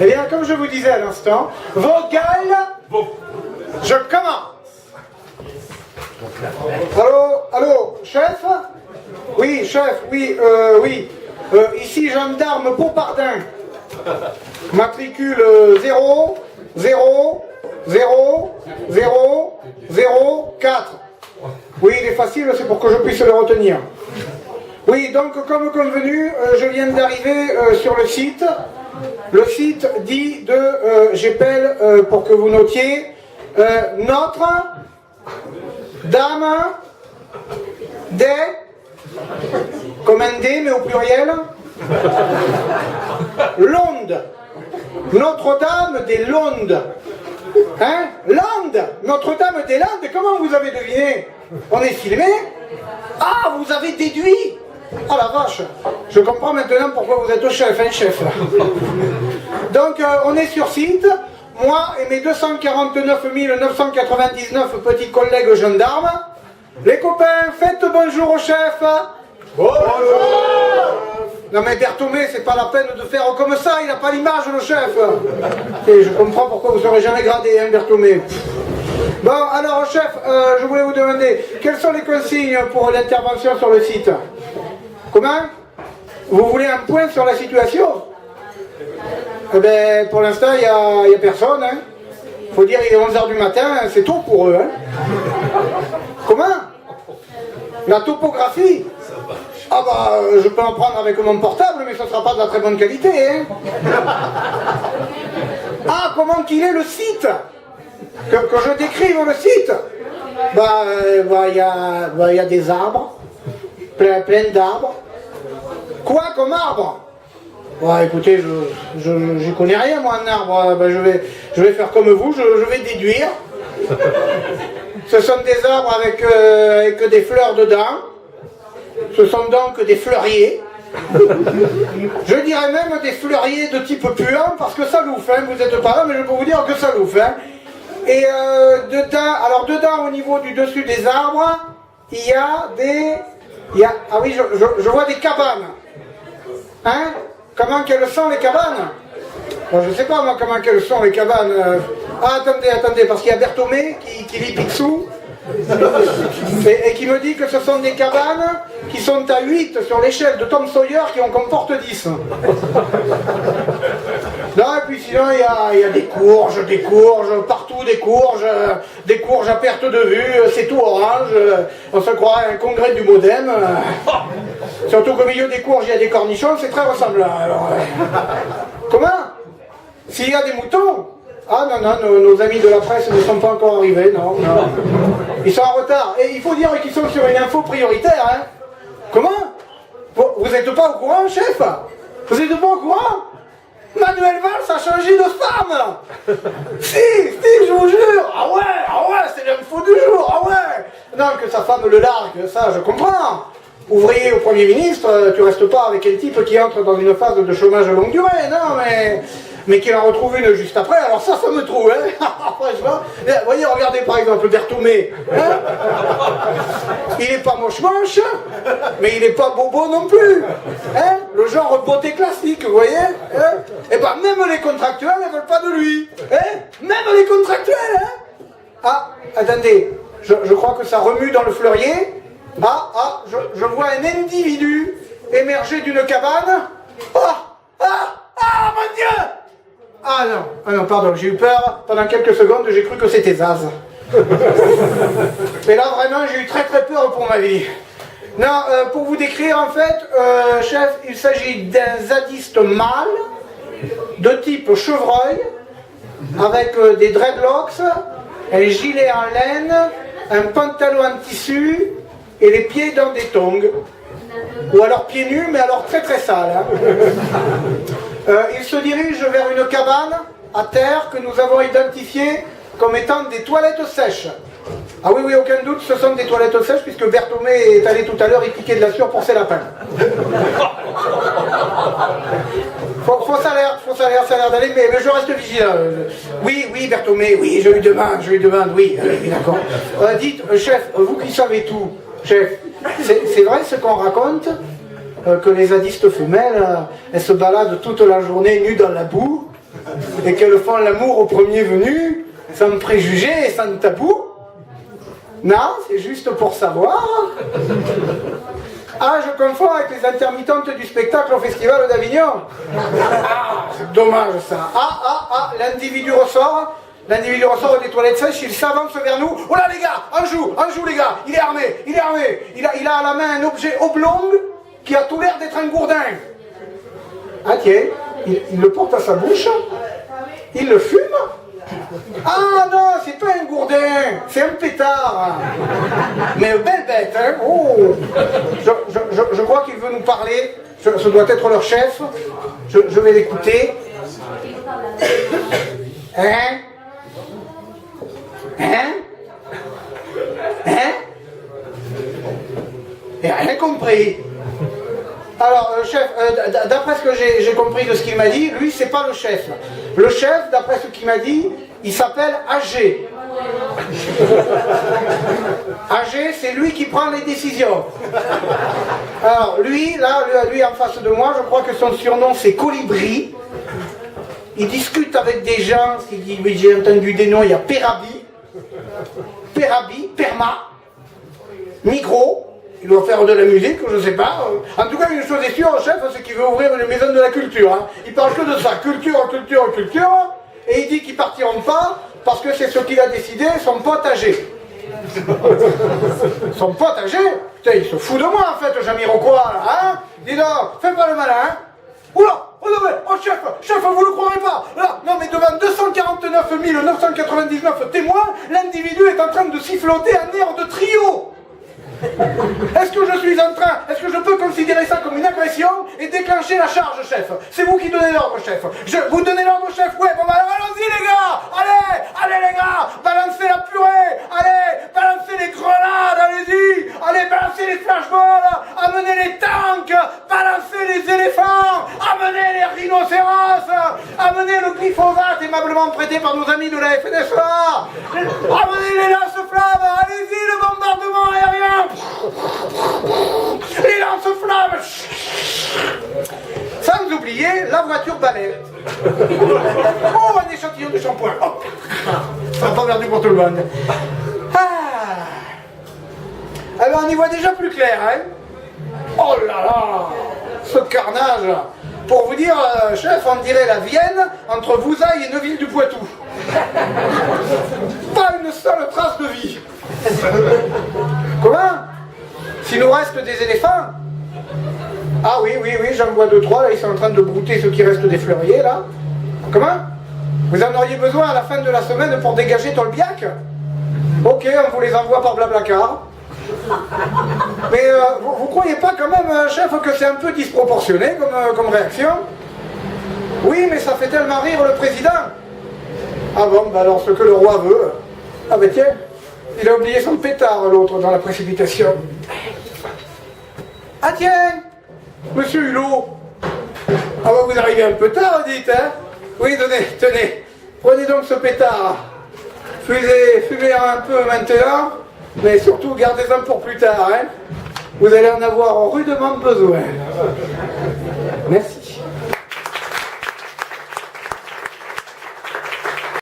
Eh bien, comme je vous disais à l'instant, vocale, je commence. Allô, chef? Oui, chef, oui. Ici, gendarme Popardin. Matricule 0, 0, 0, 0, 0, 4. Oui, il est facile, c'est pour que je puisse le retenir. Oui, donc comme convenu, je viens d'arriver sur le site. Le site dit j'appelle pour que vous notiez, Notre Dame des, comme un D mais au pluriel, Londes. Notre-Dame des Londes. Hein? Landes. Notre-Dame des Landes. Comment vous avez deviné? On est filmé? Ah, vous avez déduit? Oh la vache. Je comprends maintenant pourquoi vous êtes au chef, hein, chef. Donc, on est sur site. Moi et mes 249 999 petits collègues gendarmes. Les copains, faites bonjour au chef. Bonjour. Non mais Berthomé, c'est pas la peine de faire comme ça, il n'a pas l'image le chef. Et je comprends pourquoi vous ne serez jamais gradé, hein, Berthomé. Bon, alors chef, je voulais vous demander, quelles sont les consignes pour l'intervention sur le site? Comment? Vous voulez un point sur la situation? Eh bien, pour l'instant, il n'y a personne. Hein. Faut dire, il est 11h du matin, c'est tôt pour eux. Hein. Comment? La topographie? Ah bah, je peux en prendre avec mon portable, mais ce ne sera pas de la très bonne qualité. Hein. Ah, comment qu'il est le site? Que je décrive le site? Il y a des arbres, plein d'arbres. Quoi comme arbre? Ouais, écoutez, j'y connais rien moi en arbre. Je vais faire comme vous, je vais déduire. Ce sont des arbres avec des fleurs dedans. Ce sont donc des fleuriers. Je dirais même des fleuriers de type puant, parce que ça louffe, hein. Vous n'êtes pas là, mais je peux vous dire que ça louffe. Hein. Et dedans, au niveau du dessus des arbres, il y a des... ah oui, je vois des cabanes. Hein? Comment qu'elles sont les cabanes? Bon, je ne sais pas moi comment qu'elles sont les cabanes. Ah, attendez, parce qu'il y a Berthomé qui lit Picsou. Et qui me dit que ce sont des cabanes qui sont à 8 sur l'échelle de Tom Sawyer qui en comportent 10. Non, et puis sinon il y a des courges, partout des courges à perte de vue, c'est tout orange, on se croit à un congrès du Modem. Surtout qu'au milieu des courges il y a des cornichons, c'est très ressemblant. Alors, comment? S'il y a des moutons? Ah non, nos amis de la presse ne sont pas encore arrivés, non. Ils sont en retard. Et il faut dire qu'ils sont sur une info prioritaire, hein. Comment? Vous n'êtes pas au courant, chef? Vous n'êtes pas au courant? Manuel Valls a changé de femme. Si, je vous jure. Ah ouais, c'est l'info du jour, ah ouais. Non, que sa femme le largue, ça je comprends. Ouvrier au Premier ministre, tu restes pas avec un type qui entre dans une phase de chômage longue durée, non, mais qu'il en retrouve une juste après, alors ça me trouve, hein. Franchement, vous voyez, regardez par exemple Berthomé, hein. Il est pas moche, mais il est pas bobo non plus, hein. Le genre beauté classique, vous voyez, hein. Et ben même les contractuels ne veulent pas de lui, hein. Même les contractuels, hein. Ah, attendez, je crois que ça remue dans le fleurier. Je vois un individu émerger d'une cabane. Mon Dieu! Ah non, pardon, j'ai eu peur. Pendant quelques secondes, j'ai cru que c'était Zaz. Mais là, vraiment, j'ai eu très peur pour ma vie. Non, pour vous décrire, en fait, chef, il s'agit d'un zadiste mâle, de type chevreuil, avec des dreadlocks, un gilet en laine, un pantalon en tissu, et les pieds dans des tongs. Ou alors pieds nus, mais alors très sales. Hein. Il se dirige vers une cabane à terre que nous avons identifiée comme étant des toilettes sèches. Ah oui, aucun doute, ce sont des toilettes sèches, puisque Berthomé est allé tout à l'heure y piquer de la sueur pour ses lapins. Ça a l'air d'aller, mais je reste vigilant. Oui, Berthomé, oui, je lui demande, oui, d'accord. Dites, chef, vous qui savez tout, chef, c'est vrai ce qu'on raconte? que les zadistes femelles, elles se baladent toute la journée nues dans la boue et qu'elles font l'amour au premier venu, sans préjugés et sans tabou? Non, c'est juste pour savoir. Ah, je confonds avec les intermittentes du spectacle au Festival d'Avignon. Ah, c'est dommage ça. L'individu ressort. L'individu ressort des toilettes sèches, il s'avance vers nous. Oh là les gars, on joue les gars. Il est armé. Il a à la main un objet oblong qui a tout l'air d'être un gourdin. Ah tiens, il le porte à sa bouche. Il le fume. Ah non, c'est pas un gourdin, c'est un pétard. Mais belle bête, hein. Oh. Je crois qu'il veut nous parler. Ce doit être leur chef. Je vais l'écouter. Hein? Il n'a rien compris. Alors, chef, d'après ce que j'ai compris de ce qu'il m'a dit, lui, c'est pas le chef. Le chef, d'après ce qu'il m'a dit, il s'appelle AG. AG, c'est lui qui prend les décisions. Alors, lui en face de moi, je crois que son surnom, c'est Colibri. Il discute avec des gens, j'ai entendu des noms, il y a Perabi, Perma, Migros. Il doit faire de la musique, je ne sais pas. En tout cas, une chose est sûre, chef, c'est qu'il veut ouvrir une maison de la culture. Hein. Il parle que de ça, culture. Et il dit qu'ils partiront pas parce que c'est ce qu'il a décidé, son pote âgé. Son pote âgé? Putain, il se fout de moi en fait, Jamiroquai, hein. Dis donc, fais pas le malin, hein. Oula! Oh chef, vous le croirez pas. Là, non mais devant 249 999 témoins, l'individu est en train de siffloter un air de trio. Est-ce que je peux considérer ça comme une agression et déclencher la charge, chef? C'est vous qui donnez l'ordre, chef. Vous donnez l'ordre, chef? Ouais, bon bah alors allons-y les gars. Allez les gars, balancez la purée. Allez, balancez les grenades, allez-y. Allez, balancez les flashballs, amenez les tanks, balancez les éléphants, amenez les rhinocéros, amenez le glyphosate aimablement prêté par nos amis de la FNSEA. Amenez les lance-flammes, allez-y, le bombardement aérien. Les lance-flammes. Sans oublier la voiture balai. Oh, un échantillon de shampoing. Oh. Ça n'a pas perdu pour tout le monde. Alors on y voit déjà plus clair, hein. Oh là là, ce carnage. Pour vous dire, chef, on dirait la Vienne entre Vouzailles et Neuville-du-Poitou. Pas une seule trace de vie. Comment? S'il nous reste des éléphants? Ah oui, j'en vois 2-3, là, ils sont en train de brouter ce qui reste des fleuriers, là. Comment? Vous en auriez besoin à la fin de la semaine pour dégager Tolbiac? Ok, on vous les envoie par Blablacar. Mais vous croyez pas quand même, chef, que c'est un peu disproportionné comme réaction? Oui, mais ça fait tellement rire le président. Ah bon, bah alors ce que le roi veut. Ah ben tiens, il a oublié son pétard, l'autre, dans la précipitation. Ah tiens, monsieur Hulot. Ah bah vous arrivez un peu tard, dites, hein? Oui, tenez, prenez donc ce pétard. Fumez-en un peu maintenant, mais surtout gardez-en pour plus tard, hein? Vous allez en avoir rudement besoin.